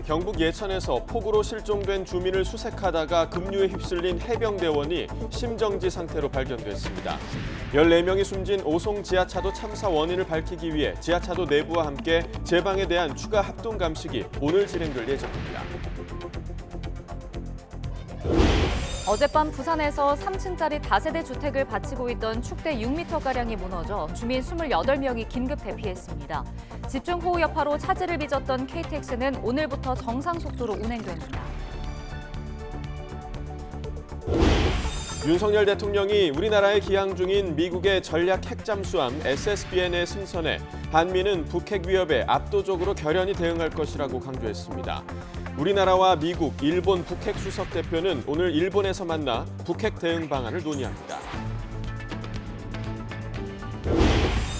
경북 예천에서 폭우로 실종된 주민을 수색하다가 급류에 휩쓸린 해병대원이 심정지 상태로 발견됐습니다. 14명이 숨진 오송 지하차도 참사 원인을 밝히기 위해 지하차도 내부와 함께 제방에 대한 추가 합동 감식이 오늘 진행될 예정입니다. 어젯밤 부산에서 3층짜리 다세대 주택을 바치고 있던 축대 6m가량이 무너져 주민 28명이 긴급 대피했습니다. 집중호우 여파로 차질을 빚었던 KTX는 오늘부터 정상 속도로 운행됩니다. 윤석열 대통령이 우리나라에 기항 중인 미국의 전략 핵잠수함 SSBN의 승선에 한미는 북핵 위협에 압도적으로 결연히 대응할 것이라고 강조했습니다. 우리나라와 미국, 일본 북핵 수석 대표는 오늘 일본에서 만나 북핵 대응 방안을 논의합니다.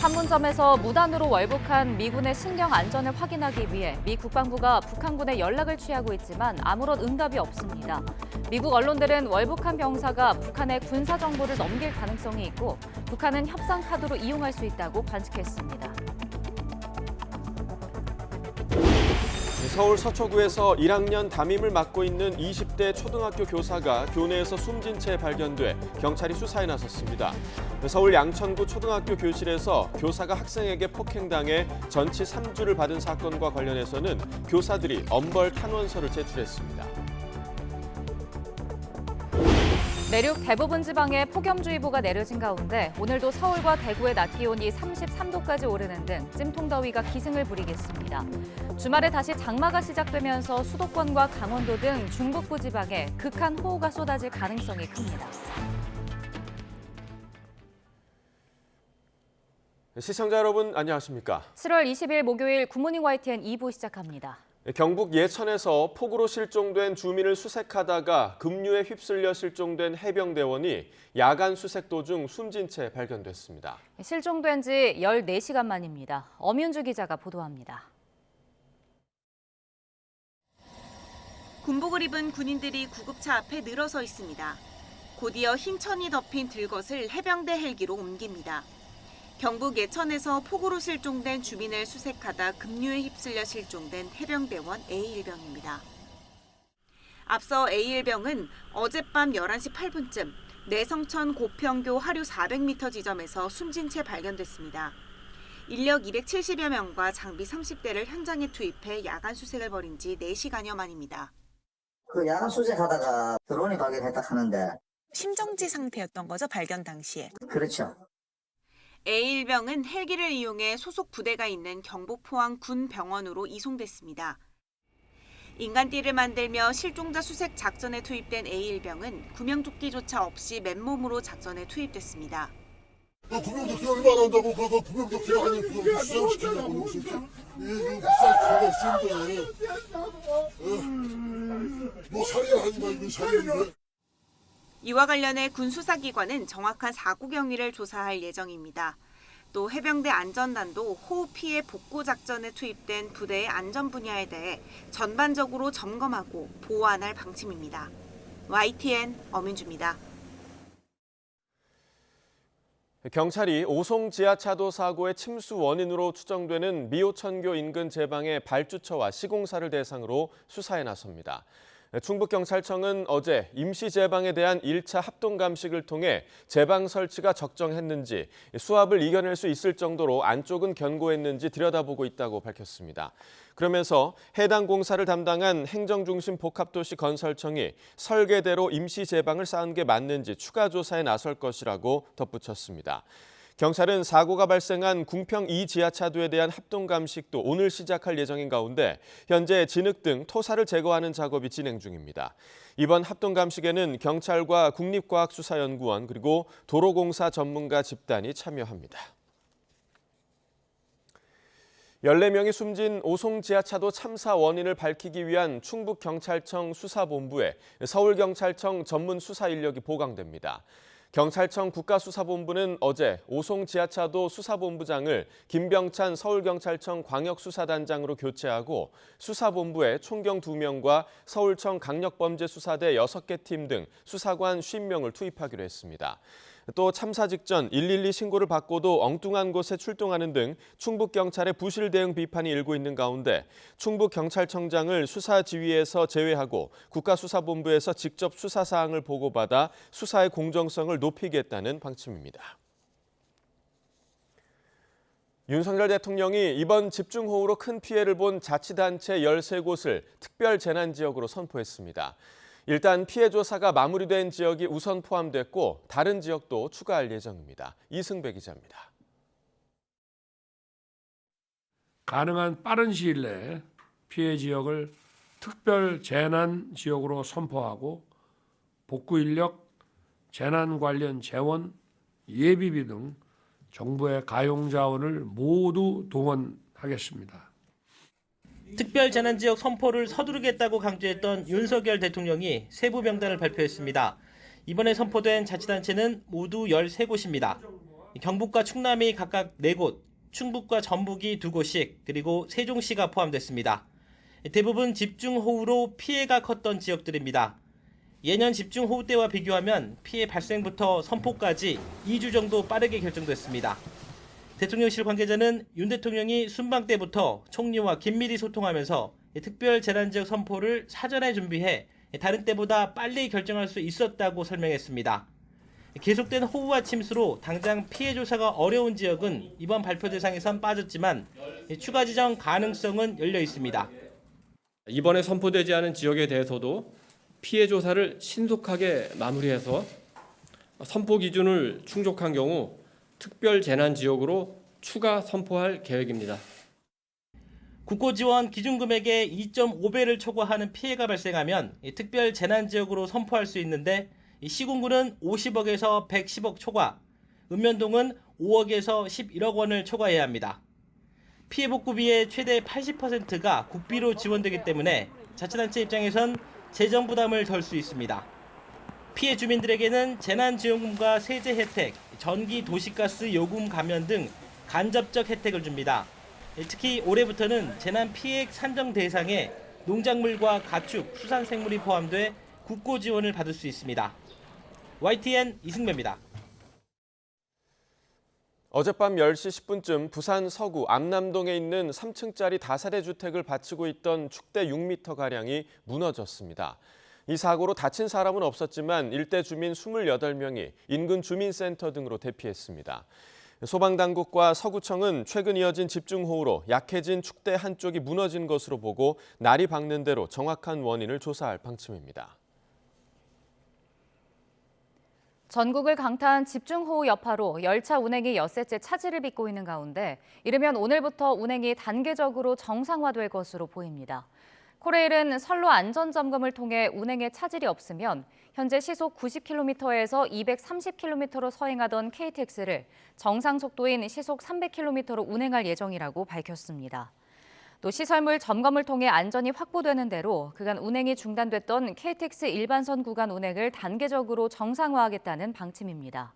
판문점에서 무단으로 월북한 미군의 신령 안전을 확인하기 위해 미 국방부가 북한군에 연락을 취하고 있지만 아무런 응답이 없습니다. 미국 언론들은 월북한 병사가 북한에 군사 정보를 넘길 가능성이 있고 북한은 협상 카드로 이용할 수 있다고 관측했습니다. 서울 서초구에서 1학년 담임을 맡고 있는 20대 초등학교 교사가 교내에서 숨진 채 발견돼 경찰이 수사에 나섰습니다. 서울 양천구 초등학교 교실에서 교사가 학생에게 폭행당해 전치 3주를 받은 사건과 관련해서는 교사들이 엄벌 탄원서를 제출했습니다. 내륙 대부분 지방에 폭염주의보가 내려진 가운데 오늘도 서울과 대구의 낮 기온이 33도까지 오르는 등 찜통더위가 기승을 부리겠습니다. 주말에 다시 장마가 시작되면서 수도권과 강원도 등 중북부 지방에 극한 호우가 쏟아질 가능성이 큽니다. 시청자 여러분 안녕하십니까? 7월 20일 목요일 굿모닝 YTN 2부 시작합니다. 경북 예천에서 폭우로 실종된 주민을 수색하다가 급류에 휩쓸려 실종된 해병대원이 야간 수색 도중 숨진 채 발견됐습니다. 실종된 지 14시간 만입니다. 엄윤주 기자가 보도합니다. 군복을 입은 군인들이 구급차 앞에 늘어서 있습니다. 곧이어 흰 천이 덮인 들것을 해병대 헬기로 옮깁니다. 경북 예천에서 폭우로 실종된 주민을 수색하다 급류에 휩쓸려 실종된 해병대원 A일병입니다. 앞서 A일병은 어젯밤 11시 8분쯤 내성천 고평교 하류 400m 지점에서 숨진 채 발견됐습니다. 인력 270여 명과 장비 30대를 현장에 투입해 야간 수색을 벌인 지 4시간여 만입니다. 그 야간 수색하다가 드론이 발견했다 하는데. 심정지 상태였던 거죠, 발견 당시에? 그렇죠. A일병은 헬기를 이용해 소속 부대가 있는 경북 포항 군병원으로 이송됐습니다. 인간띠를 만들며 실종자 수색 작전에 투입된 A일병은 구명조끼조차 없이 맨몸으로 작전에 투입됐습니다. 구명조끼 얼마나 한다고 그거 구명조끼 아니 그거 수상시키려고 무슨 이거 비싼 거가 쓴데 뭐 살인 아니면 이거 살인인데. 이와 관련해 군 수사기관은 정확한 사고 경위를 조사할 예정입니다. 또 해병대 안전단도 호우 피해 복구 작전에 투입된 부대의 안전 분야에 대해 전반적으로 점검하고 보완할 방침입니다. YTN 엄윤주입니다. 경찰이 오송 지하차도 사고의 침수 원인으로 추정되는 미호천교 인근 제방의 발주처와 시공사를 대상으로 수사에 나섭니다. 충북경찰청은 어제 임시 제방에 대한 1차 합동 감식을 통해 제방 설치가 적정했는지 수압을 이겨낼 수 있을 정도로 안쪽은 견고했는지 들여다보고 있다고 밝혔습니다. 그러면서 해당 공사를 담당한 행정중심 복합도시 건설청이 설계대로 임시 제방을 쌓은 게 맞는지 추가 조사에 나설 것이라고 덧붙였습니다. 경찰은 사고가 발생한 궁평 2 지하차도에 대한 합동 감식도 오늘 시작할 예정인 가운데 현재 진흙 등 토사를 제거하는 작업이 진행 중입니다. 이번 합동 감식에는 경찰과 국립과학수사연구원 그리고 도로공사 전문가 집단이 참여합니다. 14명이 숨진 오송 지하차도 참사 원인을 밝히기 위한 충북경찰청 수사본부에 서울경찰청 전문 수사 인력이 보강됩니다. 경찰청 국가수사본부는 어제 오송 지하차도 수사본부장을 김병찬 서울경찰청 광역수사단장으로 교체하고 수사본부에 총경 2명과 서울청 강력범죄수사대 6개 팀 등 수사관 50명을 투입하기로 했습니다. 또 참사 직전 112 신고를 받고도 엉뚱한 곳에 출동하는 등 충북경찰의 부실 대응 비판이 일고 있는 가운데 충북경찰청장을 수사지휘에서 제외하고 국가수사본부에서 직접 수사 사항을 보고받아 수사의 공정성을 높이겠다는 방침입니다. 윤석열 대통령이 이번 집중호우로 큰 피해를 본 자치단체 13곳을 특별재난지역으로 선포했습니다. 일단 피해 조사가 마무리된 지역이 우선 포함됐고 다른 지역도 추가할 예정입니다. 이승배 기자입니다. 가능한 빠른 시일 내에 피해 지역을 특별재난지역으로 선포하고 복구 인력, 재난 관련 재원, 예비비 등 정부의 가용 자원을 모두 동원하겠습니다. 특별재난지역 선포를 서두르겠다고 강조했던 윤석열 대통령이 세부 명단을 발표했습니다. 이번에 선포된 자치단체는 모두 13곳입니다. 경북과 충남이 각각 4곳, 충북과 전북이 2곳씩, 그리고 세종시가 포함됐습니다. 대부분 집중호우로 피해가 컸던 지역들입니다. 예년 집중호우 때와 비교하면 피해 발생부터 선포까지 2주 정도 빠르게 결정됐습니다. 대통령실 관계자는 윤 대통령이 순방 때부터 총리와 긴밀히 소통하면서 특별재난지역 선포를 사전에 준비해 다른 때보다 빨리 결정할 수 있었다고 설명했습니다. 계속된 호우와 침수로 당장 피해 조사가 어려운 지역은 이번 발표 대상에선 빠졌지만 추가 지정 가능성은 열려 있습니다. 이번에 선포되지 않은 지역에 대해서도 피해 조사를 신속하게 마무리해서 선포 기준을 충족한 경우 특별재난지역으로 추가 선포할 계획입니다. 국고지원 기준금액의 2.5배를 초과하는 피해가 발생하면 특별재난지역으로 선포할 수 있는데 시군구는 50억에서 110억 초과, 읍면동은 5억에서 11억 원을 초과해야 합니다. 피해 복구비의 최대 80%가 국비로 지원되기 때문에 자치단체 입장에선 재정 부담을 덜 수 있습니다. 피해 주민들에게는 재난지원금과 세제 혜택, 전기 도시가스 요금 감면 등 간접적 혜택을 줍니다. 특히 올해부터는 재난 피해액 산정 대상에 농작물과 가축, 수산생물이 포함돼 국고 지원을 받을 수 있습니다. YTN 이승배입니다. 어젯밤 10시 10분쯤 부산 서구 암남동에 있는 3층짜리 다세대 주택을 받치고 있던 축대 6m가량이 무너졌습니다. 이 사고로 다친 사람은 없었지만 일대 주민 28명이 인근 주민센터 등으로 대피했습니다. 소방당국과 서구청은 최근 이어진 집중호우로 약해진 축대 한쪽이 무너진 것으로 보고 날이 밝는 대로 정확한 원인을 조사할 방침입니다. 전국을 강타한 집중호우 여파로 열차 운행이 엿새째 차질을 빚고 있는 가운데 이르면 오늘부터 운행이 단계적으로 정상화될 것으로 보입니다. 코레일은 선로 안전점검을 통해 운행에 차질이 없으면 현재 시속 90km에서 230km로 서행하던 KTX를 정상 속도인 시속 300km로 운행할 예정이라고 밝혔습니다. 또 시설물 점검을 통해 안전이 확보되는 대로 그간 운행이 중단됐던 KTX 일반선 구간 운행을 단계적으로 정상화하겠다는 방침입니다.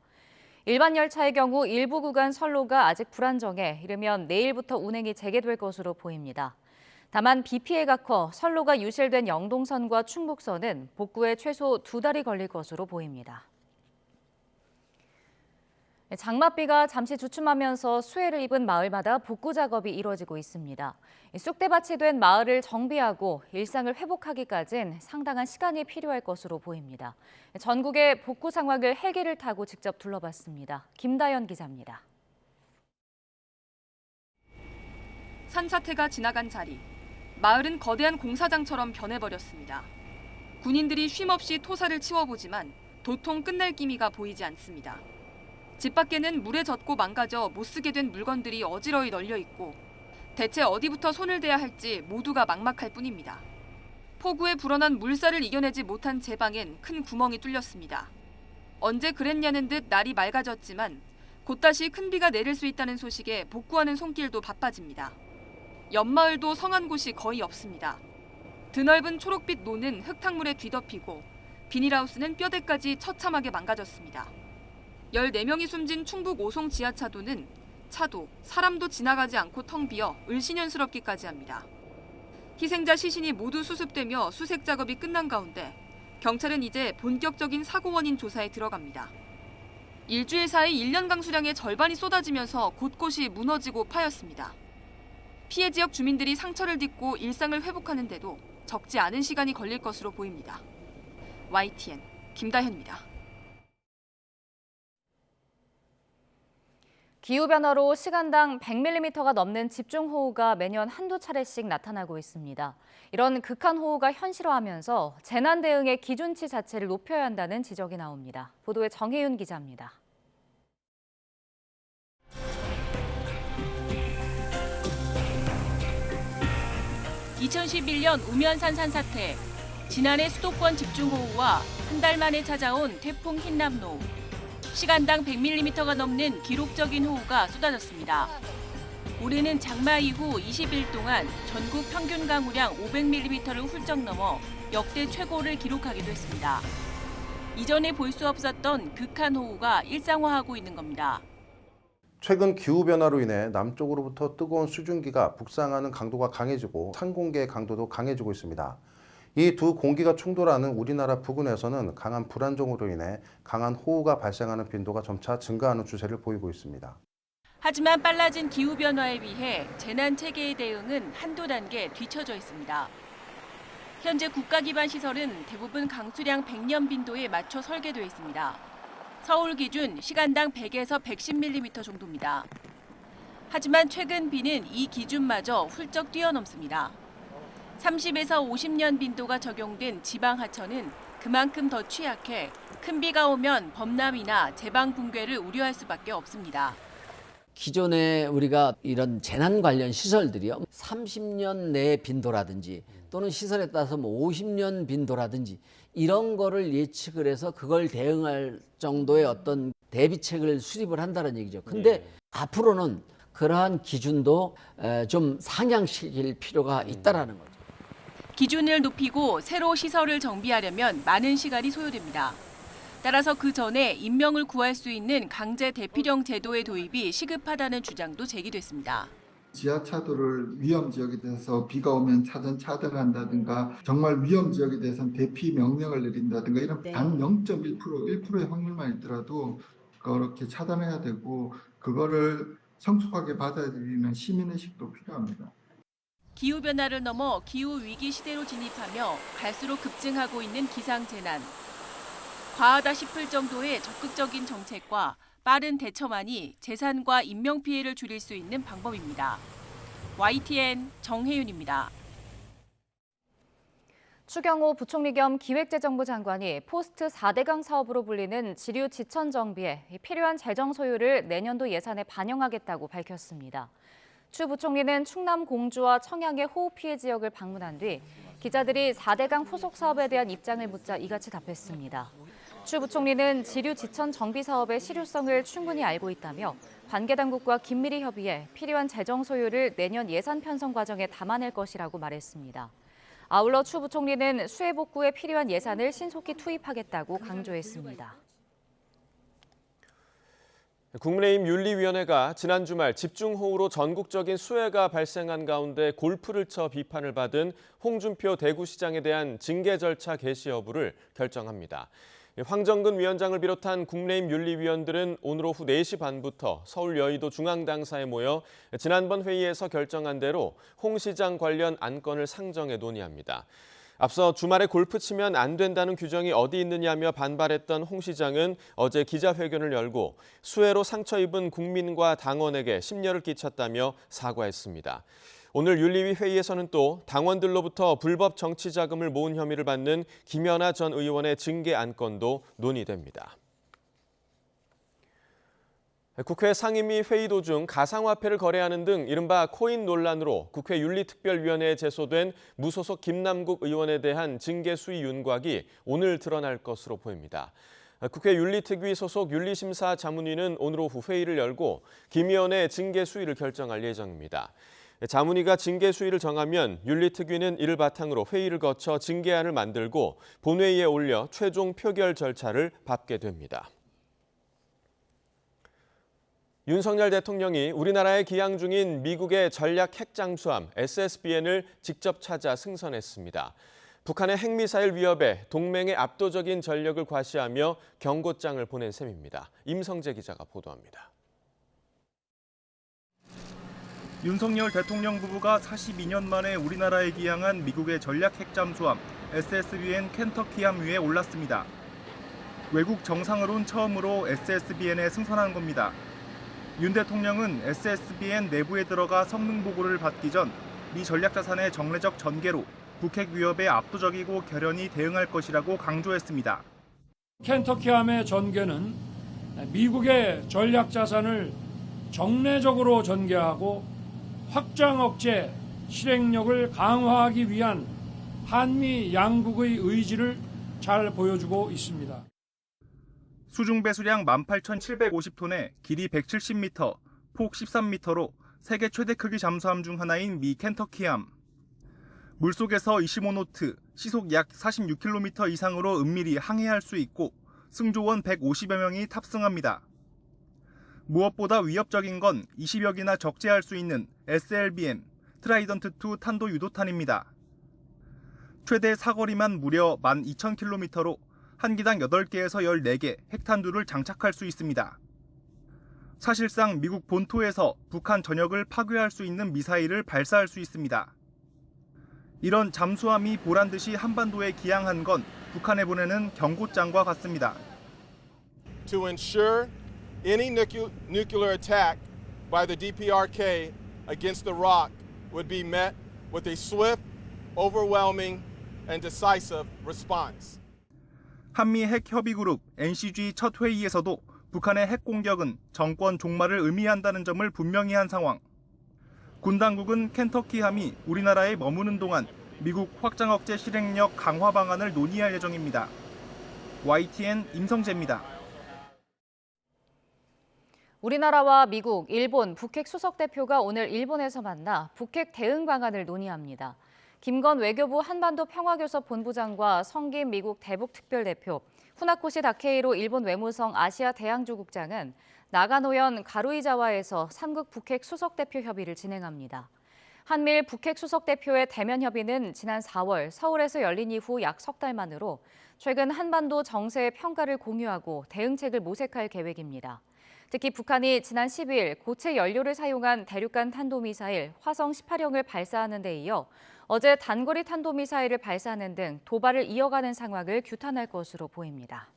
일반 열차의 경우 일부 구간 선로가 아직 불안정해 이르면 내일부터 운행이 재개될 것으로 보입니다. 다만 비 피해가 커 선로가 유실된 영동선과 충북선은 복구에 최소 2달이 걸릴 것으로 보입니다. 장맛비가 잠시 주춤하면서 수해를 입은 마을마다 복구 작업이 이루어지고 있습니다. 쑥대밭이 된 마을을 정비하고 일상을 회복하기까진 상당한 시간이 필요할 것으로 보입니다. 전국의 복구 상황을 헬기를 타고 직접 둘러봤습니다. 김다연 기자입니다. 산사태가 지나간 자리, 마을은 거대한 공사장처럼 변해버렸습니다. 군인들이 쉼없이 토사를 치워보지만 도통 끝날 기미가 보이지 않습니다. 집 밖에는 물에 젖고 망가져 못 쓰게 된 물건들이 어지러이 널려 있고 대체 어디부터 손을 대야 할지 모두가 막막할 뿐입니다. 폭우에 불어난 물살을 이겨내지 못한 제 방엔 큰 구멍이 뚫렸습니다. 언제 그랬냐는 듯 날이 맑아졌지만 곧 다시 큰 비가 내릴 수 있다는 소식에 복구하는 손길도 바빠집니다. 옆마을도 성한 곳이 거의 없습니다. 드넓은 초록빛 노는 흙탕물에 뒤덮이고 비닐하우스는 뼈대까지 처참하게 망가졌습니다. 14명이 숨진 충북 오송 지하차도는 차도, 사람도 지나가지 않고 텅 비어 을씨년스럽기까지 합니다. 희생자 시신이 모두 수습되며 수색 작업이 끝난 가운데 경찰은 이제 본격적인 사고 원인 조사에 들어갑니다. 일주일 사이 1년강 수량의 절반이 쏟아지면서 곳곳이 무너지고 파였습니다. 피해 지역 주민들이 상처를 딛고 일상을 회복하는데도 적지 않은 시간이 걸릴 것으로 보입니다. YTN 김다현입니다. 기후변화로 시간당 100mm가 넘는 집중호우가 매년 한두 차례씩 나타나고 있습니다. 이런 극한호우가 현실화하면서 재난 대응의 기준치 자체를 높여야 한다는 지적이 나옵니다. 보도에 정혜윤 기자입니다. 2011년 우면산 산사태, 지난해 수도권 집중호우와 한 달 만에 찾아온 태풍 흰남노, 시간당 100mm가 넘는 기록적인 호우가 쏟아졌습니다. 올해는 장마 이후 20일 동안 전국 평균 강우량 500mm를 훌쩍 넘어 역대 최고를 기록하기도 했습니다. 이전에 볼 수 없었던 극한호우가 일상화하고 있는 겁니다. 최근 기후변화로 인해 남쪽으로부터 뜨거운 수증기가 북상하는 강도가 강해지고 찬 공기의 강도도 강해지고 있습니다. 이 두 공기가 충돌하는 우리나라 부근에서는 강한 불안정으로 인해 강한 호우가 발생하는 빈도가 점차 증가하는 추세를 보이고 있습니다. 하지만 빨라진 기후변화에 비해 재난 체계의 대응은 한두 단계 뒤처져 있습니다. 현재 국가 기반 시설은 대부분 강수량 100년 빈도에 맞춰 설계되어 있습니다. 서울 기준 시간당 100에서 110mm 정도입니다. 하지만 최근 비는 이 기준마저 훌쩍 뛰어넘습니다. 30에서 50년 빈도가 적용된 지방 하천은 그만큼 더 취약해 큰 비가 오면 범람이나 제방 붕괴를 우려할 수밖에 없습니다. 기존에 우리가 이런 재난 관련 시설들이요, 30년 내 빈도라든지 또는 시설에 따라서 50년 빈도라든지 이런 거를 예측을 해서 그걸 대응할 정도의 어떤 대비책을 수립을 한다는 얘기죠. 근데 앞으로는 그러한 기준도 좀 상향시킬 필요가 있다라는 거죠. 기준을 높이고 새로 시설을 정비하려면 많은 시간이 소요됩니다. 따라서 그 전에 인명을 구할 수 있는 강제 대피령 제도의 도입이 시급하다는 주장도 제기됐습니다. 지하차도를 위험 지역에 대해서 비가 오면 차선 차단한다든가 정말 위험 지역에 대해서는 대피 명령을 내린다든가 이런 단 0.1%, 1%의 확률만 있더라도 그렇게 차단해야 되고 그거를 성숙하게 받아들이는 시민의식도 필요합니다. 기후변화를 넘어 기후위기 시대로 진입하며 갈수록 급증하고 있는 기상재난. 과하다 싶을 정도의 적극적인 정책과 빠른 대처만이 재산과 인명피해를 줄일 수 있는 방법입니다. YTN 정혜윤입니다. 추경호 부총리 겸 기획재정부 장관이 포스트 4대강 사업으로 불리는 지류 지천 정비에 필요한 재정 소요를 내년도 예산에 반영하겠다고 밝혔습니다. 추 부총리는 충남 공주와 청양의 호우 피해 지역을 방문한 뒤 기자들이 4대강 후속 사업에 대한 입장을 묻자 이같이 답했습니다. 추 부총리는 지류 지천 정비 사업의 실효성을 충분히 알고 있다며 관계 당국과 긴밀히 협의해 필요한 재정 소요를 내년 예산 편성 과정에 담아낼 것이라고 말했습니다. 아울러 추 부총리는 수해 복구에 필요한 예산을 신속히 투입하겠다고 강조했습니다. 국민의힘 윤리위원회가 지난 주말 집중호우로 전국적인 수해가 발생한 가운데 골프를 쳐 비판을 받은 홍준표 대구시장에 대한 징계 절차 개시 여부를 결정합니다. 황정근 위원장을 비롯한 국민의힘 윤리위원들은 오늘 오후 4시 반부터 서울 여의도 중앙당사에 모여 지난번 회의에서 결정한 대로 홍 시장 관련 안건을 상정해 논의합니다. 앞서 주말에 골프 치면 안 된다는 규정이 어디 있느냐며 반발했던 홍 시장은 어제 기자회견을 열고 수해로 상처 입은 국민과 당원에게 심려를 끼쳤다며 사과했습니다. 오늘 윤리위 회의에서는 또 당원들로부터 불법 정치 자금을 모은 혐의를 받는 김연아 전 의원의 징계 안건도 논의됩니다. 국회 상임위 회의 도중 가상화폐를 거래하는 등 이른바 코인 논란으로 국회 윤리특별위원회에 제소된 무소속 김남국 의원에 대한 징계 수위 윤곽이 오늘 드러날 것으로 보입니다. 국회 윤리특위 소속 윤리심사 자문위는 오늘 오후 회의를 열고 김 의원의 징계 수위를 결정할 예정입니다. 자문위가 징계 수위를 정하면 윤리특위는 이를 바탕으로 회의를 거쳐 징계안을 만들고 본회의에 올려 최종 표결 절차를 밟게 됩니다. 윤석열 대통령이 우리나라에 기항 중인 미국의 전략 핵 잠수함 SSBN을 직접 찾아 승선했습니다. 북한의 핵미사일 위협에 동맹의 압도적인 전력을 과시하며 경고장을 보낸 셈입니다. 임성재 기자가 보도합니다. 윤석열 대통령 부부가 42년 만에 우리나라에 기항한 미국의 전략 핵잠수함 SSBN 켄터키함 위에 올랐습니다. 외국 정상으론 처음으로 SSBN에 승선한 겁니다. 윤 대통령은 SSBN 내부에 들어가 성능 보고를 받기 전 미 전략자산의 정례적 전개로 북핵 위협에 압도적이고 결연히 대응할 것이라고 강조했습니다. 켄터키함의 전개는 미국의 전략자산을 정례적으로 전개하고 확장 억제 실행력을 강화하기 위한 한미 양국의 의지를 잘 보여주고 있습니다. 수중 배수량 18,750톤에 길이 170m, 폭 13m로 세계 최대 크기 잠수함 중 하나인 미 켄터키함. 물속에서 25노트, 시속 약 46km 이상으로 은밀히 항해할 수 있고 승조원 150여 명이 탑승합니다. 무엇보다 위협적인 건 20여 기나 적재할 수 있는 SLBM, 트라이던트2 탄도 유도탄입니다. 최대 사거리만 무려 12,000km로 한 기당 8개에서 14개 핵탄두를 장착할 수 있습니다. 사실상 미국 본토에서 북한 전역을 파괴할 수 있는 미사일을 발사할 수 있습니다. 이런 잠수함이 보란듯이 한반도에 기항한 건 북한에 보내는 경고장과 같습니다. To ensure any nuclear attack by the DPRK against the ROC would be met with a swift, overwhelming, and decisive response. 한미 핵협의그룹 NCG 첫 회의에서도 북한의 핵 공격은 정권 종말을 의미한다는 점을 분명히 한 상황. 군 당국은 켄터키함이 우리나라에 머무는 동안 미국 확장 억제 실행력 강화 방안을 논의할 예정입니다. YTN 임성재입니다. 우리나라와 미국, 일본, 북핵 수석 대표가 오늘 일본에서 만나 북핵 대응 방안을 논의합니다. 김건 외교부 한반도 평화교섭 본부장과 성김 미국 대북 특별대표, 후나코시 다케이로 일본 외무성 아시아 대양조국장은 나가노현 가루이자와에서 3국 북핵 수석 대표 협의를 진행합니다. 한미일 북핵 수석 대표의 대면 협의는 지난 4월 서울에서 열린 이후 약 석 달 만으로 최근 한반도 정세의 평가를 공유하고 대응책을 모색할 계획입니다. 특히 북한이 지난 12일 고체 연료를 사용한 대륙간 탄도미사일 화성 18형을 발사하는 데 이어 어제 단거리 탄도미사일을 발사하는 등 도발을 이어가는 상황을 규탄할 것으로 보입니다.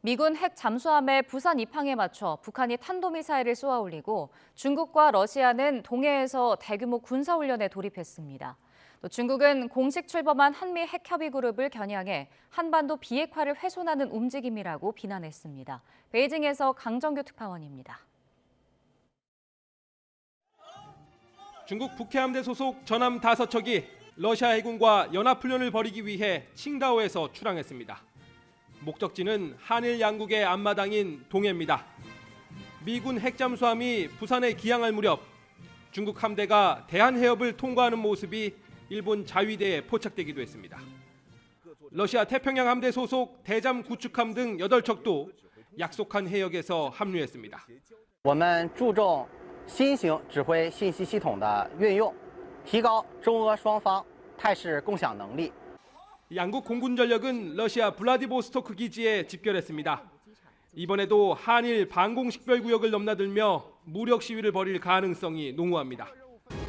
미군 핵 잠수함의 부산 입항에 맞춰 북한이 탄도미사일을 쏘아 올리고 중국과 러시아는 동해에서 대규모 군사훈련에 돌입했습니다. 또 중국은 공식 출범한 한미 핵협의그룹을 겨냥해 한반도 비핵화를 훼손하는 움직임이라고 비난했습니다. 베이징에서 강정규 특파원입니다. 중국 북해함대 소속 전함 5척이 러시아 해군과 연합훈련을 벌이기 위해 칭다오에서 출항했습니다. 목적지는 한일 양국의 앞마당인 동해입니다. 미군 핵잠수함이 부산에 기항할 무렵 중국 함대가 대한해협을 통과하는 모습이 일본 자위대에 포착되기도 했습니다. 러시아 태평양 함대 소속 대잠 구축함 등 8척도 약속한 해역에서 합류했습니다. 我们注重新型指挥信息系统的运用，提高中俄双方态势共享能力。 양국 공군 전력은 러시아 블라디보스토크 기지에 집결했습니다. 이번에도 한일 방공식별구역을 넘나들며 무력 시위를 벌일 가능성이 농후합니다.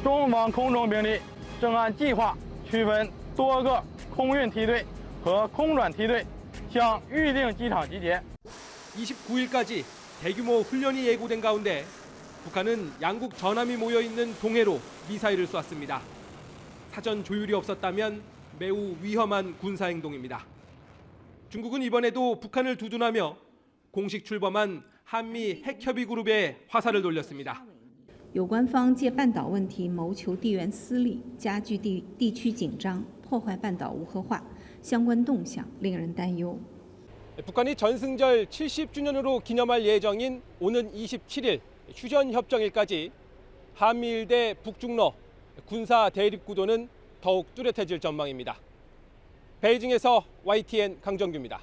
中方空中兵力正按计划区分多个空运梯队和空转梯队向预定机场集结。 29일까지 대규모 훈련이 예고된 가운데 북한은 양국 전함이 모여 있는 동해로 미사일을 쐈습니다. 사전 조율이 없었다면 매우 위험한 군사행동입니다. 중국은 이번에도 북한을 두둔하며 공식 출범한 한미 핵협의그룹에 화살을 돌렸습니다. 有关方借半岛问题谋求地缘私利，加剧地区紧张，破坏半岛无核化，相关动向令人担忧。 북한이 전승절 70주년으로 기념할 예정인 오는 27일 휴전협정일까지 한미일 대 북중러 군사 대립 구도는 더욱 뚜렷해질 전망입니다. 베이징에서 YTN 강정규입니다.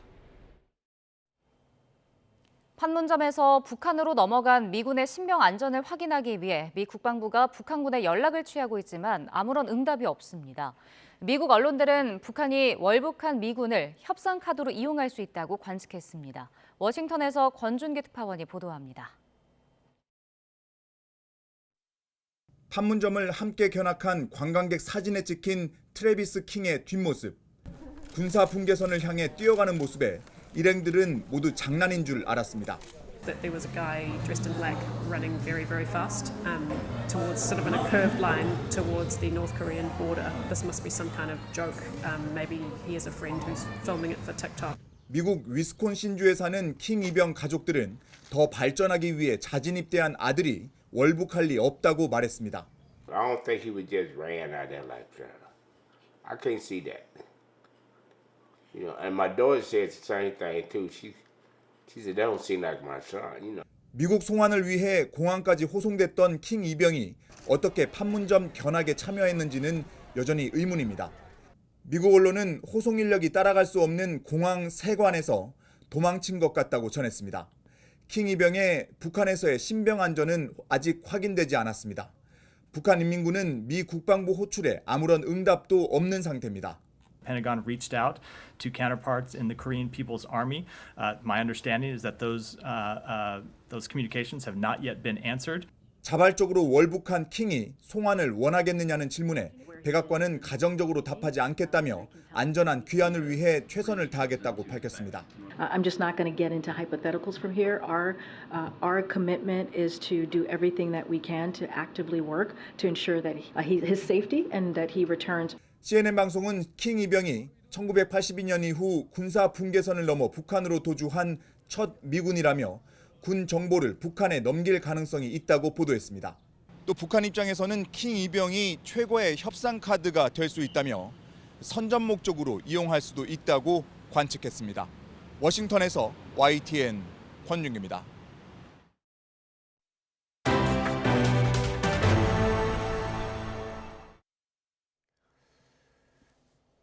판문점에서 북한으로 넘어간 미군의 신병 안전을 확인하기 위해 미 국방부가 북한군에 연락을 취하고 있지만 아무런 응답이 없습니다. 미국 언론들은 북한이 월북한 미군을 협상 카드로 이용할 수 있다고 관측했습니다. 워싱턴에서 권준기 특파원이 보도합니다. 판문점을 함께 견학한 관광객 사진에 찍힌 트래비스 킹의 뒷모습. 군사 분계선을 향해 뛰어가는 모습에 일행들은 모두 장난인 줄 알았습니다. That there was a guy dressed in black running very, very fast towards sort of in a curved line towards the North Korean border. This must be some kind of joke. Maybe he has a friend who's filming it for TikTok. 미국 위스콘신주에 사는 킹 이병 가족들은 더 발전하기 위해 자진입대한 아들이 월북할 리 없다고 말했습니다. I don't think he was just ran out there like that. I can't see that. You know, and my daughter said the same thing too. She said that don't seem like my son. You know. 미국 송환을 위해 공항까지 호송됐던 킹 이병이 어떻게 판문점 견학에 참여했는지는 여전히 의문입니다. 미국 언론은 호송 인력이 따라갈 수 없는 공항 세관에서 도망친 것 같다고 전했습니다. 킹 이병의 북한에서의 신병 안전은 아직 확인되지 않았습니다. 북한 인민군은 미 국방부 호출에 아무런 응답도 없는 상태입니다. Pentagon reached out to counterparts in the Korean People's Army. My understanding is that those communications have not yet been answered. 자발적으로 월북한 킹이 송환을 원하겠느냐는 질문에 백악관은 가정적으로 답하지 않겠다며 안전한 귀환을 위해 최선을 다하겠다고 밝혔습니다. I'm just not going to get into hypotheticals from here. Our commitment is to do everything that we can to actively work to ensure that his safety and that he returns. CNN 방송은 킹 이병이 1982년 이후 군사 분계선을 넘어 북한으로 도주한 첫 미군이라며 군 정보를 북한에 넘길 가능성이 있다고 보도했습니다. 또 북한 입장에서는 킹 이병이 최고의 협상 카드가 될 수 있다며 선전 목적으로 이용할 수도 있다고 관측했습니다. 워싱턴에서 YTN 권윤기입니다.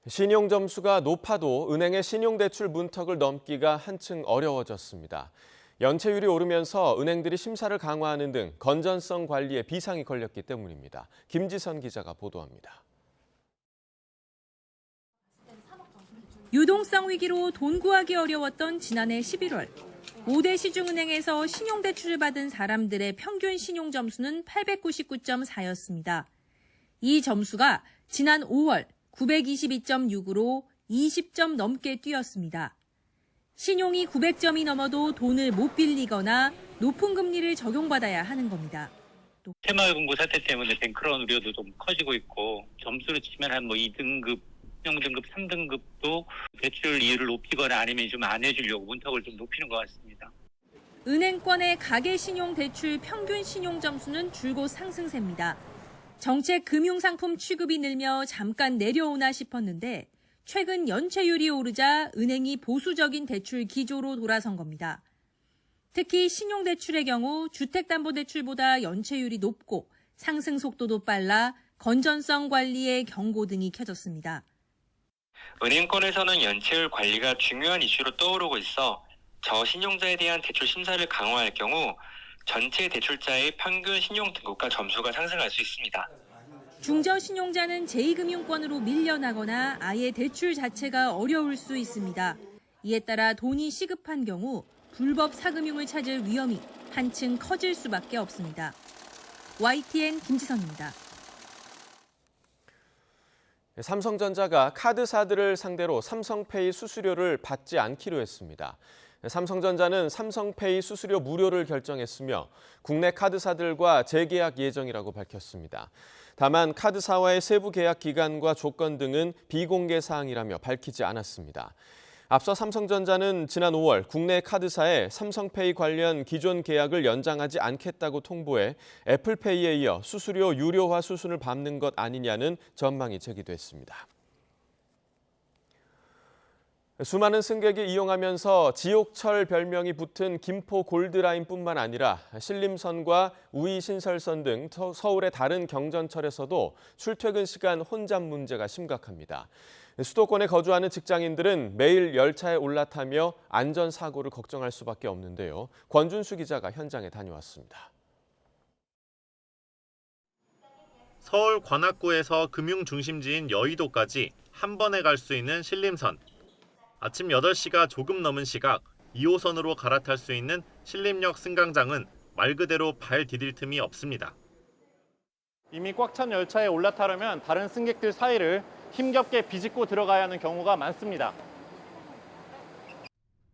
신용 점수가 높아도 은행의 신용대출 문턱을 넘기가 한층 어려워졌습니다. 연체율이 오르면서 은행들이 심사를 강화하는 등 건전성 관리에 비상이 걸렸기 때문입니다. 김지선 기자가 보도합니다. 유동성 위기로 돈 구하기 어려웠던 지난해 11월. 5대 시중은행에서 신용대출을 받은 사람들의 평균 신용 점수는 899.4였습니다. 이 점수가 지난 5월 922.6으로 20점 넘게 뛰었습니다. 신용이 900점이 넘어도 돈을 못 빌리거나 높은 금리를 적용받아야 하는 겁니다. 새마을금고 사태 때문에 뱅크런 우려도 좀 커지고 있고 점수로 치면 한 2등급, 신용등급 3등급도 대출 이율을 높이거나 아니면 좀 안 해주려고 문턱을 좀 높이는 것 같습니다. 은행권의 가계신용대출 평균 신용점수는 줄곧 상승세입니다. 정책 금융상품 취급이 늘며 잠깐 내려오나 싶었는데 최근 연체율이 오르자 은행이 보수적인 대출 기조로 돌아선 겁니다. 특히 신용대출의 경우 주택담보대출보다 연체율이 높고 상승 속도도 빨라 건전성 관리에 경고 등이 켜졌습니다. 은행권에서는 연체율 관리가 중요한 이슈로 떠오르고 있어 저신용자에 대한 대출 심사를 강화할 경우 전체 대출자의 평균 신용 등급과 점수가 상승할 수 있습니다. 중저신용자는 제2금융권으로 밀려나거나 아예 대출 자체가 어려울 수 있습니다. 이에 따라 돈이 시급한 경우 불법 사금융을 찾을 위험이 한층 커질 수밖에 없습니다. YTN 김지선입니다. 삼성전자가 카드사들을 상대로 삼성페이 수수료를 받지 않기로 했습니다. 삼성전자는 삼성페이 수수료 무료를 결정했으며 국내 카드사들과 재계약 예정이라고 밝혔습니다. 다만 카드사와의 세부 계약 기간과 조건 등은 비공개 사항이라며 밝히지 않았습니다. 앞서 삼성전자는 지난 5월 국내 카드사에 삼성페이 관련 기존 계약을 연장하지 않겠다고 통보해 애플페이에 이어 수수료 유료화 수순을 밟는 것 아니냐는 전망이 제기됐습니다. 수많은 승객이 이용하면서 지옥철 별명이 붙은 김포 골드라인뿐만 아니라 신림선과 우이신설선 등 서울의 다른 경전철에서도 출퇴근 시간 혼잡 문제가 심각합니다. 수도권에 거주하는 직장인들은 매일 열차에 올라타며 안전사고를 걱정할 수밖에 없는데요. 권준수 기자가 현장에 다녀왔습니다. 서울 관악구에서 금융 중심지인 여의도까지 한 번에 갈 수 있는 신림선. 아침 8시가 조금 넘은 시각 2호선으로 갈아탈 수 있는 신림역 승강장은 말 그대로 발 디딜 틈이 없습니다. 이미 꽉 찬 열차에 올라타려면 다른 승객들 사이를 힘겹게 비집고 들어가야 하는 경우가 많습니다.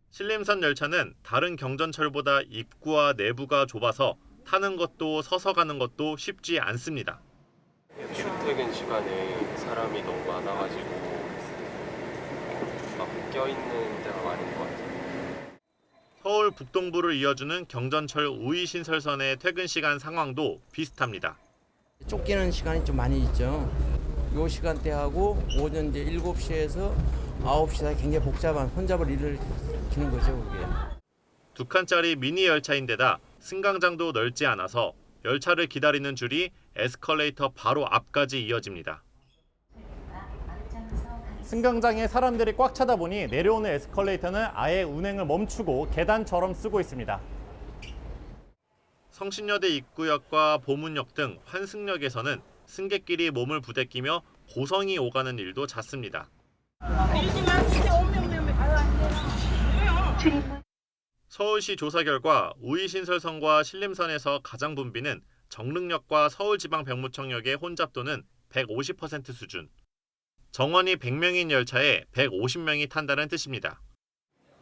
신림선 열차는 다른 경전철보다 입구와 내부가 좁아서 타는 것도 서서 가는 것도 쉽지 않습니다. 출퇴근 시간에 사람이 너무 많아가지고 막 껴있는 데가 많은 것 같아요. 서울 북동부를 이어주는 경전철 우이신설선의 퇴근 시간 상황도 비슷합니다. 쫓기는 시간이 좀 많이 있죠. 요 시간대하고 오전 이제 7시에서 9시 사이 굉장히 복잡한 혼잡을 일으키는 거죠, 그게. 2칸짜리 미니 열차인데다 승강장도 넓지 않아서 열차를 기다리는 줄이 에스컬레이터 바로 앞까지 이어집니다. 승강장에 사람들이 꽉 차다 보니 내려오는 에스컬레이터는 아예 운행을 멈추고 계단처럼 쓰고 있습니다. 성신여대 입구역과 보문역 등 환승역에서는 승객끼리 몸을 부대끼며 고성이 오가는 일도 잦습니다. 서울시 조사 결과 우이신설선과 신림선에서 가장 붐비는 정릉역과 서울지방병무청역의 혼잡도는 150% 수준. 정원이 100명인 열차에 150명이 탄다는 뜻입니다.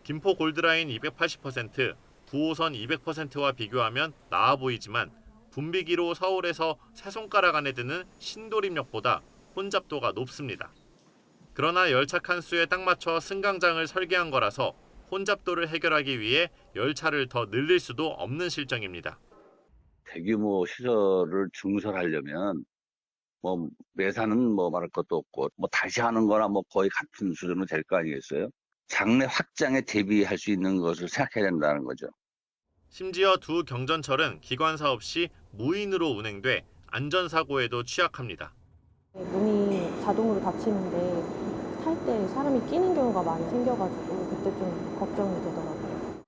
김포 골드라인 280%, 9호선 200%와 비교하면 나아 보이지만 붐비기로 서울에서 세 손가락 안에 드는 신도림역보다 혼잡도가 높습니다. 그러나 열차 칸수에 딱 맞춰 승강장을 설계한 거라서 혼잡도를 해결하기 위해 열차를 더 늘릴 수도 없는 실정입니다. 대규모 시설을 증설하려면 매사는 말할 것도 없고 다시 하는 거나 거의 같은 수준으로 될 거 아니겠어요? 장래 확장에 대비할 수 있는 것을 생각해야 된다는 거죠. 심지어 두 경전철은 기관사 없이 무인으로 운행돼 안전사고에도 취약합니다. 문이 자동으로 닫히는데 탈 때 사람이 끼는 경우가 많이 생겨가지고 그때 좀 걱정이 되더라고요.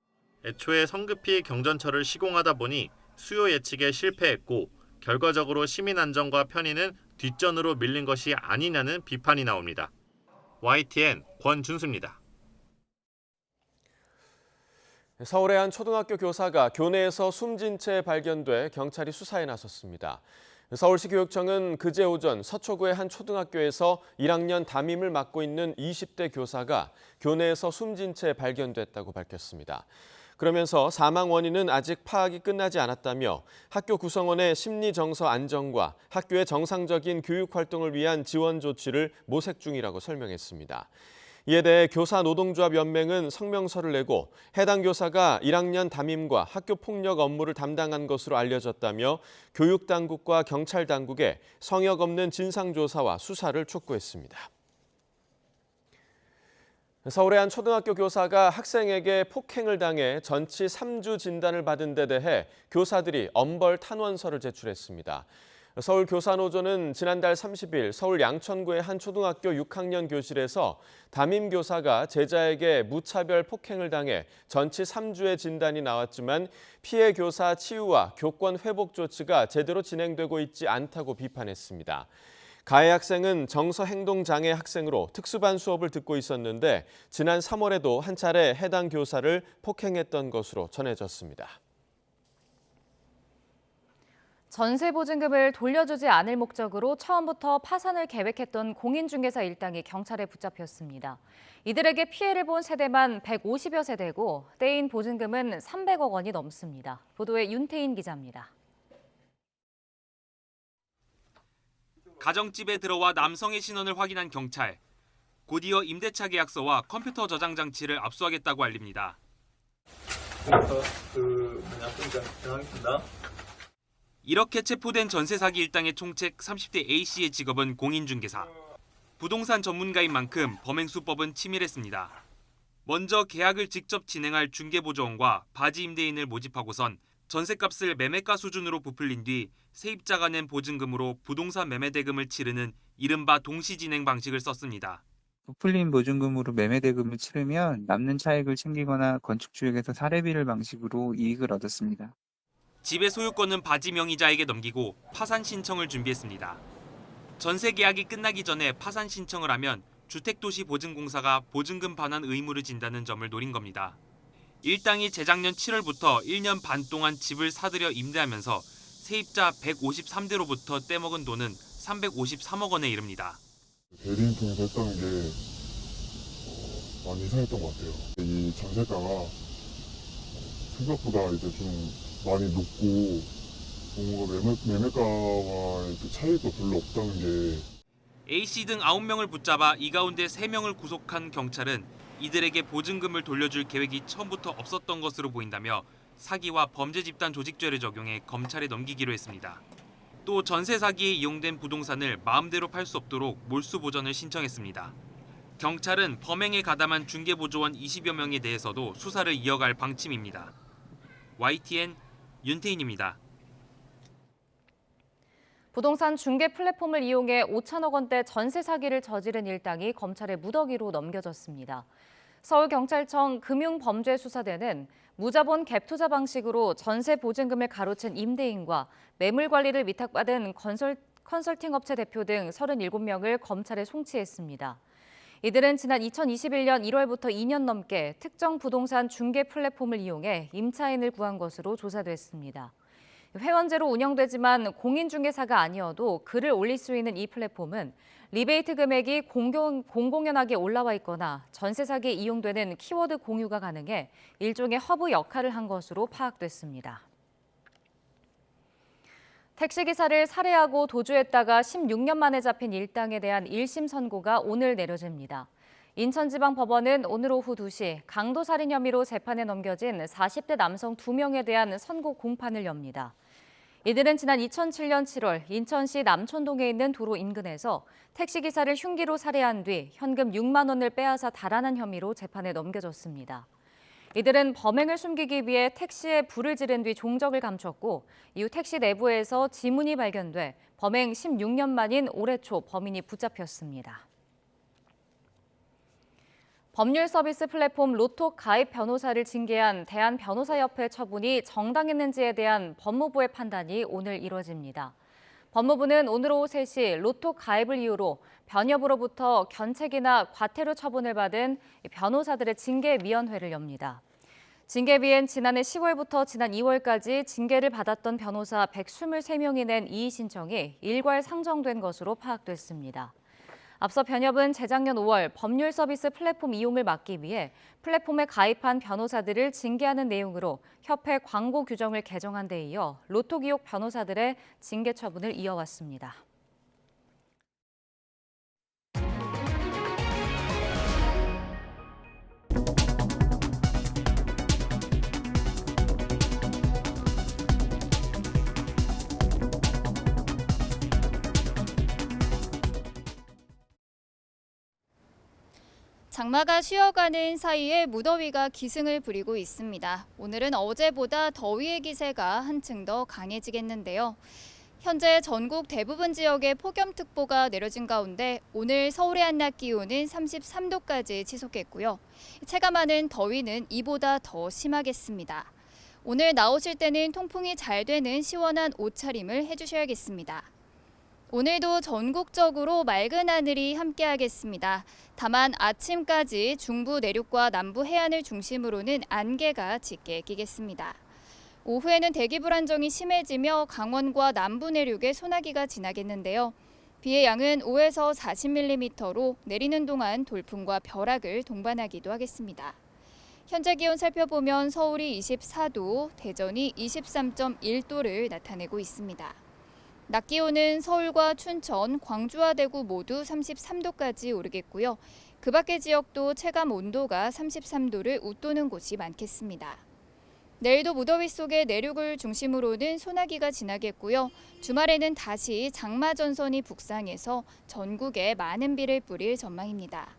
애초에 성급히 경전철을 시공하다 보니 수요 예측에 실패했고 결과적으로 시민 안전과 편의는 뒷전으로 밀린 것이 아니냐는 비판이 나옵니다. YTN 권준수입니다. 서울의 한 초등학교 교사가 교내에서 숨진 채 발견돼 경찰이 수사에 나섰습니다. 서울시 교육청은 그제 오전 서초구의 한 초등학교에서 1학년 담임을 맡고 있는 20대 교사가 교내에서 숨진 채 발견됐다고 밝혔습니다. 그러면서 사망 원인은 아직 파악이 끝나지 않았다며 학교 구성원의 심리 정서 안정과 학교의 정상적인 교육 활동을 위한 지원 조치를 모색 중이라고 설명했습니다. 이에 대해 교사노동조합연맹은 성명서를 내고 해당 교사가 1학년 담임과 학교 폭력 업무를 담당한 것으로 알려졌다며 교육당국과 경찰당국에 성역 없는 진상조사와 수사를 촉구했습니다. 서울의 한 초등학교 교사가 학생에게 폭행을 당해 전치 3주 진단을 받은 데 대해 교사들이 엄벌 탄원서를 제출했습니다. 서울교사노조는 지난달 30일 서울 양천구의 한 초등학교 6학년 교실에서 담임 교사가 제자에게 무차별 폭행을 당해 전치 3주의 진단이 나왔지만 피해 교사 치유와 교권 회복 조치가 제대로 진행되고 있지 않다고 비판했습니다. 가해 학생은 정서행동장애 학생으로 특수반 수업을 듣고 있었는데 지난 3월에도 한 차례 해당 교사를 폭행했던 것으로 전해졌습니다. 전세보증금을 돌려주지 않을 목적으로 처음부터 파산을 계획했던 공인중개사 일당이 경찰에 붙잡혔습니다. 이들에게 피해를 본 세대만 150여 세대고 떼인 보증금은 300억 원이 넘습니다. 보도에 윤태인 기자입니다. 가정집에 들어와 남성의 신원을 확인한 경찰. 곧이어 임대차 계약서와 컴퓨터 저장 장치를 압수하겠다고 알립니다. 이렇게 체포된 전세 사기 일당의 총책 30대 A씨의 직업은 공인중개사. 부동산 전문가인 만큼 범행 수법은 치밀했습니다. 먼저 계약을 직접 진행할 중개보조원과 바지 임대인을 모집하고선 전세값을 매매가 수준으로 부풀린 뒤 세입자가 낸 보증금으로 부동산 매매 대금을 치르는 이른바 동시진행 방식을 썼습니다. 부풀린 보증금으로 매매대금을 치르면 남는 차익을 챙기거나 건축주에게서 사례비를 방식으로 이익을 얻었습니다. 집의 소유권은 바지 명의자에게 넘기고 파산 신청을 준비했습니다. 전세 계약이 끝나기 전에 파산 신청을 하면 주택도시보증공사가 보증금 반환 의무를 진다는 점을 노린 겁니다. 일당이 재작년 7월부터 1년 반 동안 집을 사들여 임대하면서 세입자 153대로부터 떼먹은 돈은 353억 원에 이릅니다. 대리인 통해서 했다는 게 많이 이상했던 것 같아요. 이 전세가가 생각보다 이제 좀 많이 높고 뭔가 매매가와의 그 차이도 별로 없다는 게. A씨 등 9명을 붙잡아 이 가운데 3명을 구속한 경찰은 이들에게 보증금을 돌려줄 계획이 처음부터 없었던 것으로 보인다며 사기와 범죄 집단 조직죄를 적용해 검찰에 넘기기로 했습니다. 또 전세 사기에 이용된 부동산을 마음대로 팔 수 없도록 몰수 보전을 신청했습니다. 경찰은 범행에 가담한 중개보조원 20여 명에 대해서도 수사를 이어갈 방침입니다. YTN 윤태인입니다. 부동산 중개 플랫폼을 이용해 5천억 원대 전세 사기를 저지른 일당이 검찰의 무더기로 넘겨졌습니다. 서울경찰청 금융범죄수사대는 무자본 갭투자 방식으로 전세 보증금을 가로챈 임대인과 매물 관리를 위탁받은 컨설팅 업체 대표 등 37명을 검찰에 송치했습니다. 이들은 지난 2021년 1월부터 2년 넘게 특정 부동산 중개 플랫폼을 이용해 임차인을 구한 것으로 조사됐습니다. 회원제로 운영되지만 공인중개사가 아니어도 글을 올릴 수 있는 이 플랫폼은 리베이트 금액이 공공연하게 올라와 있거나 전세 사기에 이용되는 키워드 공유가 가능해 일종의 허브 역할을 한 것으로 파악됐습니다. 택시기사를 살해하고 도주했다가 16년 만에 잡힌 일당에 대한 1심 선고가 오늘 내려집니다. 인천지방법원은 오늘 오후 2시 강도살인 혐의로 재판에 넘겨진 40대 남성 2명에 대한 선고 공판을 엽니다. 이들은 지난 2007년 7월 인천시 남촌동에 있는 도로 인근에서 택시기사를 흉기로 살해한 뒤 현금 6만 원을 빼앗아 달아난 혐의로 재판에 넘겨졌습니다. 이들은 범행을 숨기기 위해 택시에 불을 지른 뒤 종적을 감췄고 이후 택시 내부에서 지문이 발견돼 범행 16년 만인 올해 초 범인이 붙잡혔습니다. 법률 서비스 플랫폼 로톡 가입 변호사를 징계한 대한변호사협회 처분이 정당했는지에 대한 법무부의 판단이 오늘 이뤄집니다. 법무부는 오늘 오후 3시 로톡 가입을 이유로 변협으로부터 견책이나 과태료 처분을 받은 변호사들의 징계위원회를 엽니다. 징계위엔 지난해 10월부터 지난 2월까지 징계를 받았던 변호사 123명이 낸 이의 신청이 일괄 상정된 것으로 파악됐습니다. 앞서 변협은 재작년 5월 법률 서비스 플랫폼 이용을 막기 위해 플랫폼에 가입한 변호사들을 징계하는 내용으로 협회 광고 규정을 개정한 데 이어 로톡 의혹 변호사들의 징계 처분을 이어왔습니다. 장마가 쉬어가는 사이에 무더위가 기승을 부리고 있습니다. 오늘은 어제보다 더위의 기세가 한층 더 강해지겠는데요. 현재 전국 대부분 지역에 폭염특보가 내려진 가운데 오늘 서울의 한낮 기온은 33도까지 치솟겠고요. 체감하는 더위는 이보다 더 심하겠습니다. 오늘 나오실 때는 통풍이 잘 되는 시원한 옷차림을 해주셔야겠습니다. 오늘도 전국적으로 맑은 하늘이 함께하겠습니다. 다만 아침까지 중부 내륙과 남부 해안을 중심으로는 안개가 짙게 끼겠습니다. 오후에는 대기 불안정이 심해지며 강원과 남부 내륙에 소나기가 지나겠는데요. 비의 양은 5에서 40mm로 내리는 동안 돌풍과 벼락을 동반하기도 하겠습니다. 현재 기온 살펴보면 서울이 24도, 대전이 23.1도를 나타내고 있습니다. 낮 기온은 서울과 춘천, 광주와 대구 모두 33도까지 오르겠고요. 그 밖의 지역도 체감 온도가 33도를 웃도는 곳이 많겠습니다. 내일도 무더위 속에 내륙을 중심으로는 소나기가 지나겠고요. 주말에는 다시 장마 전선이 북상해서 전국에 많은 비를 뿌릴 전망입니다.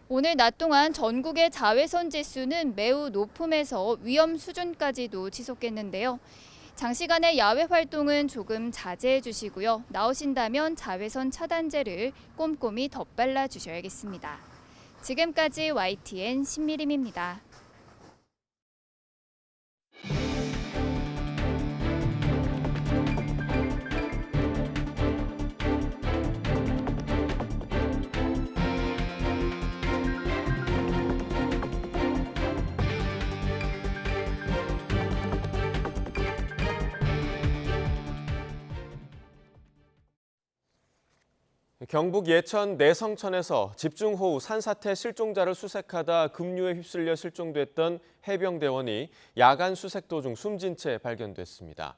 오늘 낮 동안 전국의 자외선 지수는 매우 높음에서 위험 수준까지도 치솟겠는데요. 장시간의 야외 활동은 조금 자제해 주시고요. 나오신다면 자외선 차단제를 꼼꼼히 덧발라 주셔야겠습니다. 지금까지 YTN 신미림입니다. 경북 예천 내성천에서 집중호우 산사태 실종자를 수색하다 급류에 휩쓸려 실종됐던 해병대원이 야간 수색 도중 숨진 채 발견됐습니다.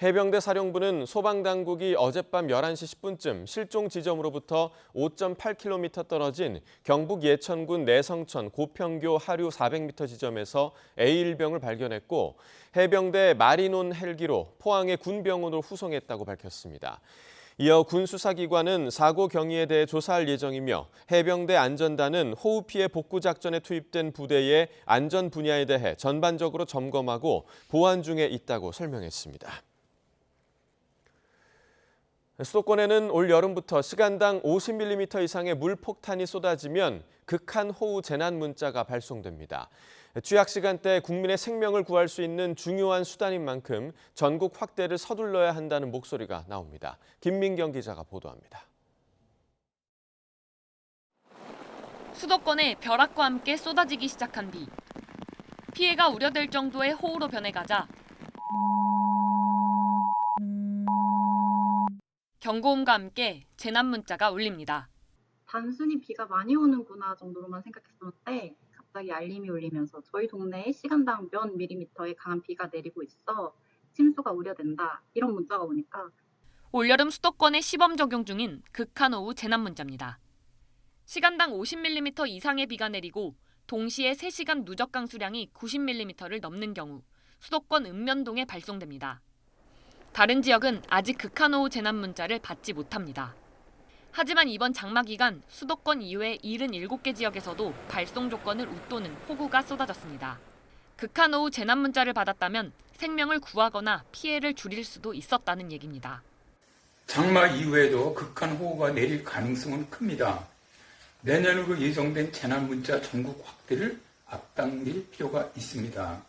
해병대 사령부는 소방당국이 어젯밤 11시 10분쯤 실종 지점으로부터 5.8km 떨어진 경북 예천군 내성천 고평교 하류 400m 지점에서 A1병을 발견했고 해병대 마리논 헬기로 포항의 군병원으로 후송했다고 밝혔습니다. 이어 군 수사기관은 사고 경위에 대해 조사할 예정이며 해병대 안전단은 호우 피해 복구 작전에 투입된 부대의 안전 분야에 대해 전반적으로 점검하고 보완 중에 있다고 설명했습니다. 수도권에는 올 여름부터 시간당 50mm 이상의 물폭탄이 쏟아지면 극한 호우 재난 문자가 발송됩니다. 취약 시간대 국민의 생명을 구할 수 있는 중요한 수단인 만큼 전국 확대를 서둘러야 한다는 목소리가 나옵니다. 김민경 기자가 보도합니다. 수도권에 벼락과 함께 쏟아지기 시작한 비. 피해가 우려될 정도의 호우로 변해가자 경고음과 함께 재난 문자가 울립니다. 단순히 비가 많이 오는구나 정도로만 생각했었는데 갑자기 알림이 울리면서 저희 동네에 시간당 몇 밀리미터의 강한 비가 내리고 있어 침수가 우려된다 이런 문자가 오니까 올여름 수도권에 시범 적용 중인 극한호우 재난 문자입니다. 시간당 50mm 이상의 비가 내리고 동시에 3시간 누적 강수량이 90mm를 넘는 경우 수도권 읍면동에 발송됩니다. 다른 지역은 아직 극한호우 재난 문자를 받지 못합니다. 하지만 이번 장마 기간 수도권 이외 77개 지역에서도 발송 조건을 웃도는 폭우가 쏟아졌습니다. 극한호우 재난 문자를 받았다면 생명을 구하거나 피해를 줄일 수도 있었다는 얘기입니다. 장마 이후에도 극한호우가 내릴 가능성은 큽니다. 내년으로 예정된 재난 문자 전국 확대를 앞당길 필요가 있습니다.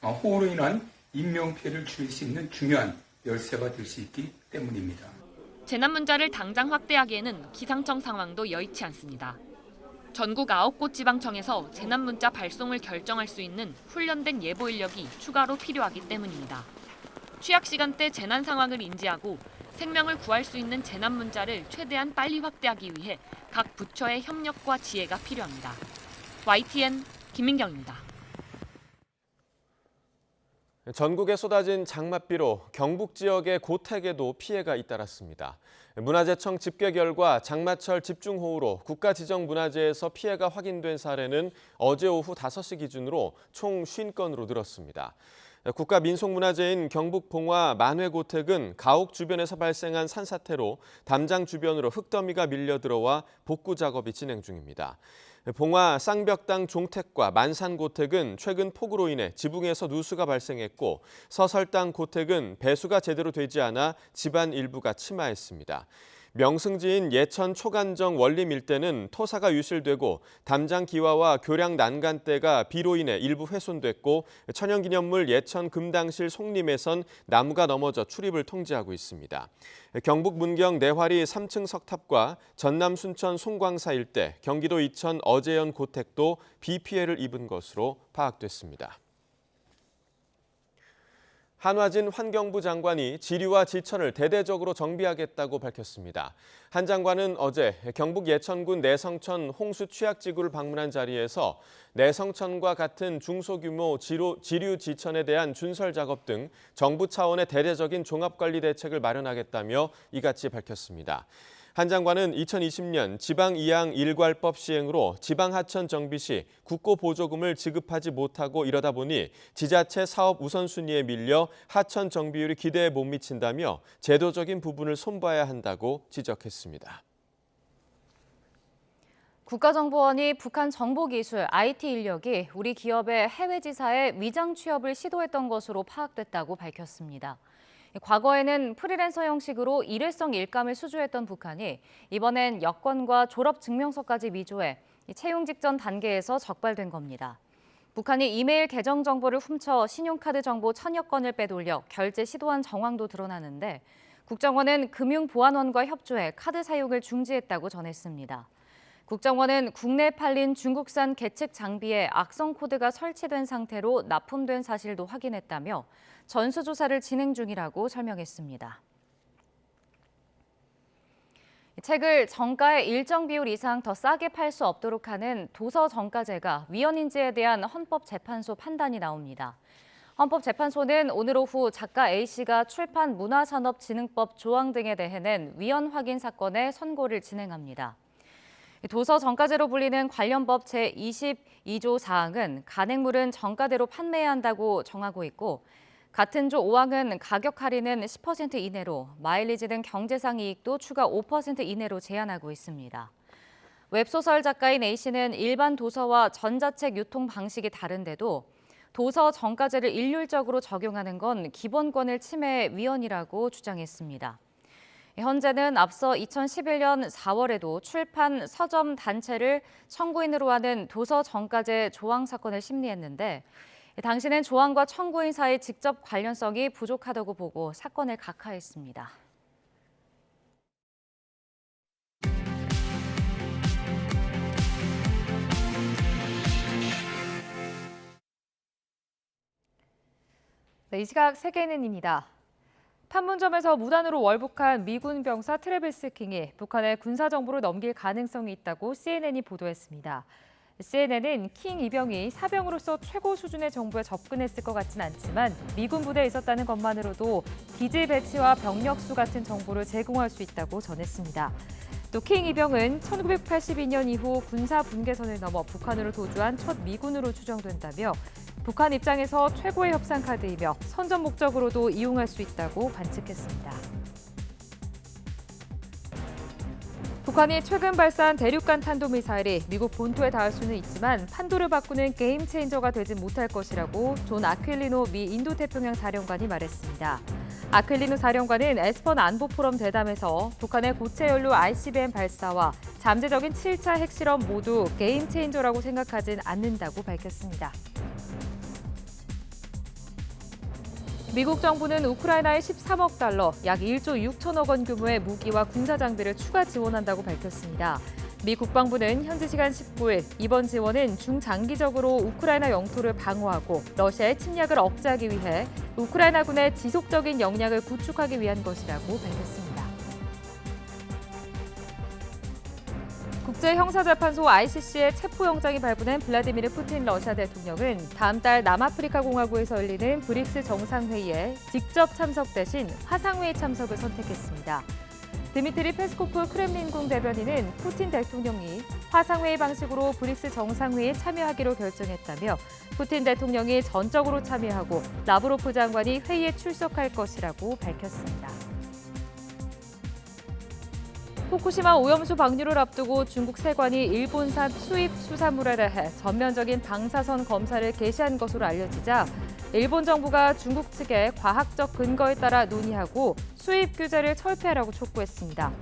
호우로 인한 인명피해를 줄일 수 있는 중요한 열쇠가 될 수 있기 때문입니다. 재난 문자를 당장 확대하기에는 기상청 상황도 여의치 않습니다. 전국 9곳 지방청에서 재난 문자 발송을 결정할 수 있는 훈련된 예보 인력이 추가로 필요하기 때문입니다. 취약 시간대 재난 상황을 인지하고 생명을 구할 수 있는 재난 문자를 최대한 빨리 확대하기 위해 각 부처의 협력과 지혜가 필요합니다. YTN 김민경입니다. 전국에 쏟아진 장맛비로 경북 지역의 고택에도 피해가 잇따랐습니다. 문화재청 집계 결과 장마철 집중호우로 국가지정문화재에서 피해가 확인된 사례는 어제 오후 5시 기준으로 총 50건으로 늘었습니다. 국가민속문화재인 경북 봉화 만회고택은 가옥 주변에서 발생한 산사태로 담장 주변으로 흙더미가 밀려 들어와 복구 작업이 진행 중입니다. 봉화 쌍벽당 종택과 만산고택은 최근 폭우로 인해 지붕에서 누수가 발생했고 서설당 고택은 배수가 제대로 되지 않아 집안 일부가 침하했습니다. 명승지인 예천 초간정 원림 일대는 토사가 유실되고 담장 기와와 교량 난간대가 비로 인해 일부 훼손됐고 천연기념물 예천 금당실 송림에선 나무가 넘어져 출입을 통제하고 있습니다. 경북 문경 내화리 3층 석탑과 전남 순천 송광사 일대, 경기도 이천 어제연 고택도 비 피해를 입은 것으로 파악됐습니다. 한화진 환경부 장관이 지류와 지천을 대대적으로 정비하겠다고 밝혔습니다. 한 장관은 어제 경북 예천군 내성천 홍수 취약지구를 방문한 자리에서 내성천과 같은 중소규모 지류 지천에 대한 준설 작업 등 정부 차원의 대대적인 종합관리 대책을 마련하겠다며 이같이 밝혔습니다. 한 장관은 2020년 지방이양 일괄법 시행으로 지방하천 정비 시 국고 보조금을 지급하지 못하고 이러다 보니 지자체 사업 우선순위에 밀려 하천 정비율이 기대에 못 미친다며 제도적인 부분을 손봐야 한다고 지적했습니다. 국가정보원이 북한 정보기술 IT 인력이 우리 기업의 해외 지사에 위장 취업을 시도했던 것으로 파악됐다고 밝혔습니다. 과거에는 프리랜서 형식으로 일회성 일감을 수주했던 북한이 이번엔 여권과 졸업 증명서까지 위조해 채용 직전 단계에서 적발된 겁니다. 북한이 이메일 계정 정보를 훔쳐 신용카드 정보 1000여 건을 빼돌려 결제 시도한 정황도 드러나는데 국정원은 금융보안원과 협조해 카드 사용을 중지했다고 전했습니다. 국정원은 국내에 팔린 중국산 계측 장비에 악성 코드가 설치된 상태로 납품된 사실도 확인했다며 전수조사를 진행 중이라고 설명했습니다. 책을 정가의 일정 비율 이상 더 싸게 팔 수 없도록 하는 도서 정가제가 위헌인지에 대한 헌법재판소 판단이 나옵니다. 헌법재판소는 오늘 오후 작가 A씨가 출판 문화산업진흥법 조항 등에 대해 낸 위헌 확인 사건에 선고를 진행합니다. 도서 정가제로 불리는 관련법 제22조 사항은 간행물은 정가대로 판매해야 한다고 정하고 있고 같은 조 5항은 가격 할인은 10% 이내로 마일리지 등 경제상 이익도 추가 5% 이내로 제한하고 있습니다. 웹소설 작가인 A씨는 일반 도서와 전자책 유통 방식이 다른데도 도서 정가제를 일률적으로 적용하는 건 기본권을 침해해 위헌이라고 주장했습니다. 현재는 앞서 2011년 4월에도 출판 서점 단체를 청구인으로 하는 도서 정가제 조항 사건을 심리했는데 당시는 조항과 청구인 사이 직접 관련성이 부족하다고 보고 사건을 각하했습니다. 이 시각 세계는입니다. 판문점에서 무단으로 월북한 미군 병사 트래비스 킹이 북한에 군사정보를 넘길 가능성이 있다고 CNN이 보도했습니다. CNN은 킹 이병이 사병으로서 최고 수준의 정보에 접근했을 것 같진 않지만 미군 부대에 있었다는 것만으로도 기지 배치와 병력 수 같은 정보를 제공할 수 있다고 전했습니다. 또 킹 이병은 1982년 이후 군사 분계선을 넘어 북한으로 도주한 첫 미군으로 추정된다며 북한 입장에서 최고의 협상 카드이며 선전 목적으로도 이용할 수 있다고 관측했습니다. 북한이 최근 발사한 대륙간 탄도미사일이 미국 본토에 닿을 수는 있지만 판도를 바꾸는 게임 체인저가 되진 못할 것이라고 존 아퀼리노 미 인도태평양 사령관이 말했습니다. 아퀼리노 사령관은 에스펀 안보포럼 대담에서 북한의 고체 연료 ICBM 발사와 잠재적인 7차 핵실험 모두 게임 체인저라고 생각하진 않는다고 밝혔습니다. 미국 정부는 우크라이나에 13억 달러, 약 1조 6천억 원 규모의 무기와 군사 장비를 추가 지원한다고 밝혔습니다. 미 국방부는 현지 시간 19일 이번 지원은 중장기적으로 우크라이나 영토를 방어하고 러시아의 침략을 억제하기 위해 우크라이나군의 지속적인 역량을 구축하기 위한 것이라고 밝혔습니다. 국제형사재판소 ICC의 체포영장이 발부된 블라디미르 푸틴 러시아 대통령은 다음 달 남아프리카 공화국에서 열리는 브릭스 정상회의에 직접 참석 대신 화상회의 참석을 선택했습니다. 드미트리 페스코프 크렘린궁 대변인은 푸틴 대통령이 화상회의 방식으로 브릭스 정상회의에 참여하기로 결정했다며 푸틴 대통령이 전적으로 참여하고 라브로프 장관이 회의에 출석할 것이라고 밝혔습니다. 후쿠시마 오염수 방류를 앞두고 중국 세관이 일본산 수입 수산물에 대해 전면적인 방사선 검사를 개시한 것으로 알려지자 일본 정부가 중국 측에 과학적 근거에 따라 논의하고 수입 규제를 철폐하라고 촉구했습니다.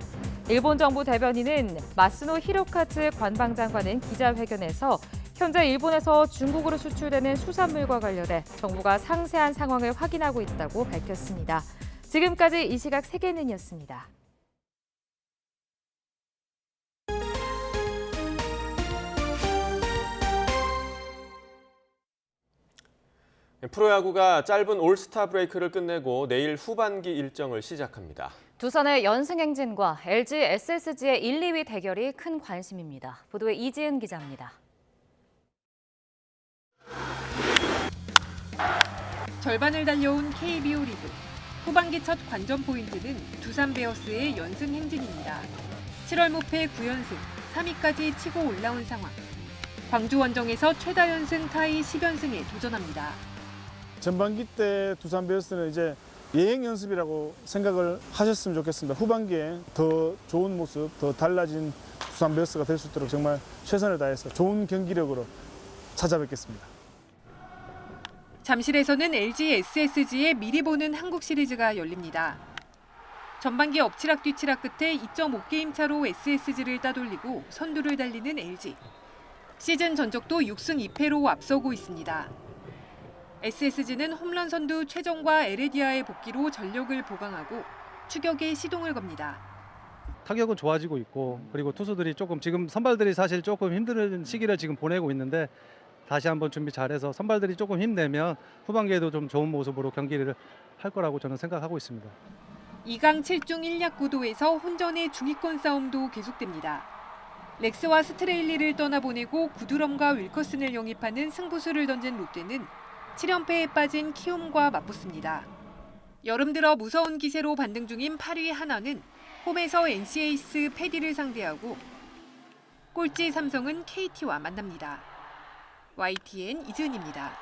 일본 정부 대변인은 마스노 히로카츠 관방장관은 기자회견에서 현재 일본에서 중국으로 수출되는 수산물과 관련해 정부가 상세한 상황을 확인하고 있다고 밝혔습니다. 지금까지 이 시각 세계는이었습니다. 프로야구가 짧은 올스타 브레이크를 끝내고 내일 후반기 일정을 시작합니다. 두산의 연승 행진과 LG SSG의 1, 2위 대결이 큰 관심입니다. 보도에 이지은 기자입니다. 절반을 달려온 KBO 리그. 후반기 첫 관전 포인트는 두산 베어스의 연승 행진입니다. 7월 무패 9연승, 3위까지 치고 올라온 상황. 광주 원정에서 최다 연승 타이 10연승에 도전합니다. 전반기 때 두산 베어스는 이제 예행 연습이라고 생각을 하셨으면 좋겠습니다. 후반기에 더 좋은 모습, 더 달라진 두산 베어스가 될 수 있도록 정말 최선을 다해서 좋은 경기력으로 찾아뵙겠습니다. 잠실에서는 LG SSG의 미리 보는 한국 시리즈가 열립니다. 전반기 엎치락 뒤치락 끝에 2.5게임 차로 SSG를 따돌리고 선두를 달리는 LG. 시즌 전적도 6승 2패로 앞서고 있습니다. SSG는 홈런 선두 최정과 에레디아의 복귀로 전력을 보강하고 추격에 시동을 겁니다. 타격은 좋아지고 있고 그리고 투수들이 조금 지금 선발들이 사실 조금 힘든 시기를 지금 보내고 있는데 다시 한번 준비 잘해서 선발들이 조금 힘내면 후반기에도 좀 좋은 모습으로 경기를 할 거라고 저는 생각하고 있습니다. 2강 7중 1약 구도에서 혼전의 중위권 싸움도 계속됩니다. 렉스와 스트레일리를 떠나보내고 구드럼과 윌커슨을 영입하는 승부수를 던진 롯데는 7연패에 빠진 키움과 맞붙습니다. 여름 들어 무서운 기세로 반등 중인 8위 하나는 홈에서 NC 에이스 패디를 상대하고 꼴찌 삼성은 KT와 만납니다. YTN 이지은입니다.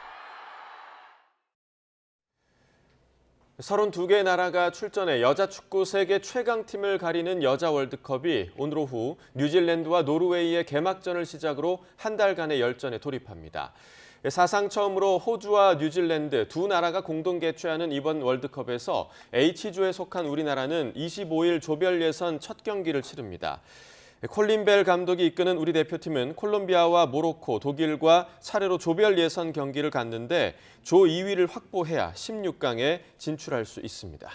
32개 나라가 출전해 여자 축구 세계 최강팀을 가리는 여자 월드컵이 오늘 오후 뉴질랜드와 노르웨이의 개막전을 시작으로 한 달간의 열전에 돌입합니다. 사상 처음으로 호주와 뉴질랜드 두 나라가 공동 개최하는 이번 월드컵에서 H조에 속한 우리나라는 25일 조별 예선 첫 경기를 치릅니다. 콜린 벨 감독이 이끄는 우리 대표팀은 콜롬비아와 모로코, 독일과 차례로 조별 예선 경기를 갖는데 조 2위를 확보해야 16강에 진출할 수 있습니다.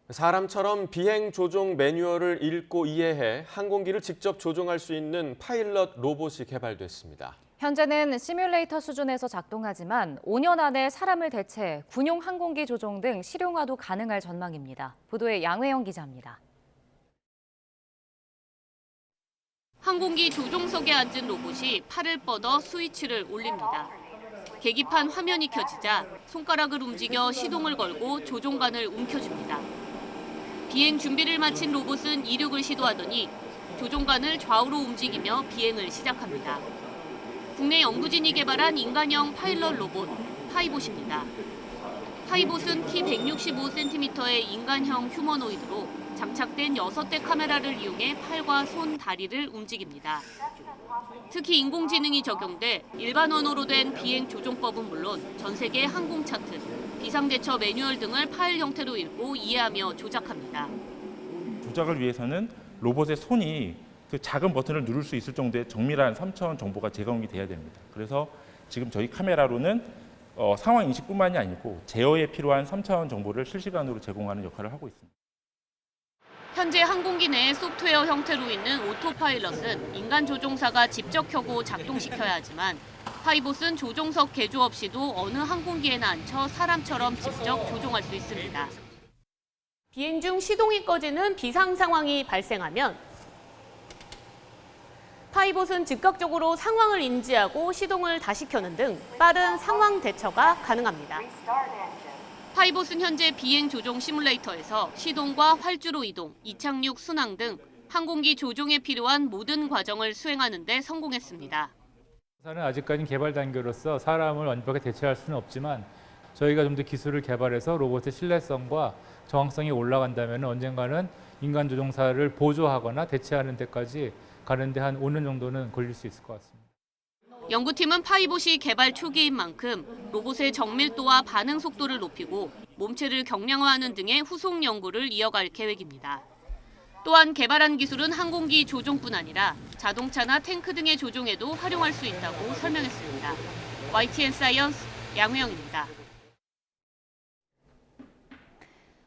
사람처럼 비행 조종 매뉴얼을 읽고 이해해 항공기를 직접 조종할 수 있는 파일럿 로봇이 개발됐습니다. 현재는 시뮬레이터 수준에서 작동하지만 5년 안에 사람을 대체 군용 항공기 조종 등 실용화도 가능할 전망입니다. 보도에 양회영 기자입니다. 항공기 조종석에 앉은 로봇이 팔을 뻗어 스위치를 올립니다. 계기판 화면이 켜지자 손가락을 움직여 시동을 걸고 조종관을 움켜줍니다. 비행 준비를 마친 로봇은 이륙을 시도하더니 조종관을 좌우로 움직이며 비행을 시작합니다. 국내 연구진이 개발한 인간형 파일럿 로봇 파이봇입니다. 파이봇은 키 165cm의 인간형 휴머노이드로 장착된 6대 카메라를 이용해 팔과 손, 다리를 움직입니다. 특히 인공지능이 적용돼 일반 언어로 된 비행 조종법은 물론 전 세계 항공 차트, 비상대처 매뉴얼 등을 파일 형태로 읽고 이해하며 조작합니다. 조작을 위해서는 로봇의 손이 그 작은 버튼을 누를 수 있을 정도의 정밀한 3차원 정보가 제공이 돼야 됩니다. 그래서 지금 저희 카메라로는 상황 인식뿐만이 아니고 제어에 필요한 3차원 정보를 실시간으로 제공하는 역할을 하고 있습니다. 현재 항공기 내 소프트웨어 형태로 있는 오토파일럿은 인간 조종사가 직접 켜고 작동시켜야 하지만 파이봇은 조종석 개조 없이도 어느 항공기에나 앉혀 사람처럼 직접 조종할 수 있습니다. 비행 중 시동이 꺼지는 비상 상황이 발생하면 파이봇은 즉각적으로 상황을 인지하고 시동을 다시 켜는 등 빠른 상황 대처가 가능합니다. 파이봇은 현재 비행 조종 시뮬레이터에서 시동과 활주로 이동, 이착륙 순항 등 항공기 조종에 필요한 모든 과정을 수행하는 데 성공했습니다. 회사는 아직까지는 개발 단계로서 사람을 완벽하게 대체할 수는 없지만 저희가 좀 더 기술을 개발해서 로봇의 신뢰성과 정확성이 올라간다면 언젠가는 인간 조종사를 보조하거나 대체하는 데까지 가는데 한 5년 정도는 걸릴 수 있을 것 같습니다. 연구팀은 파이봇이 개발 초기인 만큼 로봇의 정밀도와 반응 속도를 높이고 몸체를 경량화하는 등의 후속 연구를 이어갈 계획입니다. 또한 개발한 기술은 항공기 조종뿐 아니라 자동차나 탱크 등의 조종에도 활용할 수 있다고 설명했습니다. YTN 사이언스 양회영입니다.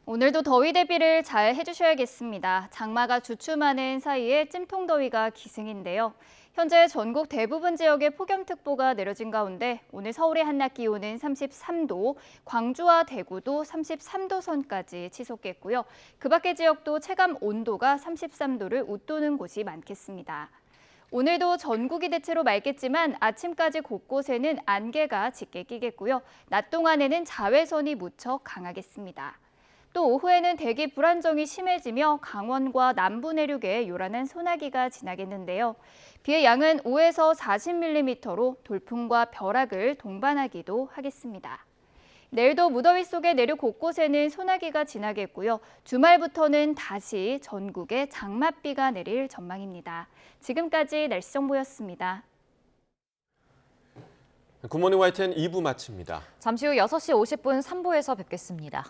오늘도 더위 대비를 잘 해주셔야겠습니다. 장마가 주춤하는 사이에 찜통더위가 기승인데요. 현재 전국 대부분 지역에 폭염특보가 내려진 가운데 오늘 서울의 한낮 기온은 33도, 광주와 대구도 33도 선까지 치솟겠고요. 그 밖의 지역도 체감 온도가 33도를 웃도는 곳이 많겠습니다. 오늘도 전국이 대체로 맑겠지만 아침까지 곳곳에는 안개가 짙게 끼겠고요. 낮 동안에는 자외선이 무척 강하겠습니다. 또 오후에는 대기 불안정이 심해지며 강원과 남부 내륙에 요란한 소나기가 지나겠는데요. 비의 양은 5에서 40mm로 돌풍과 벼락을 동반하기도 하겠습니다. 내일도 무더위 속에 내륙 곳곳에는 소나기가 지나겠고요. 주말부터는 다시 전국에 장맛비가 내릴 전망입니다. 지금까지 날씨 정보였습니다. 굿모닝 YTN 2부 마칩니다. 잠시 후 6시 50분 3부에서 뵙겠습니다.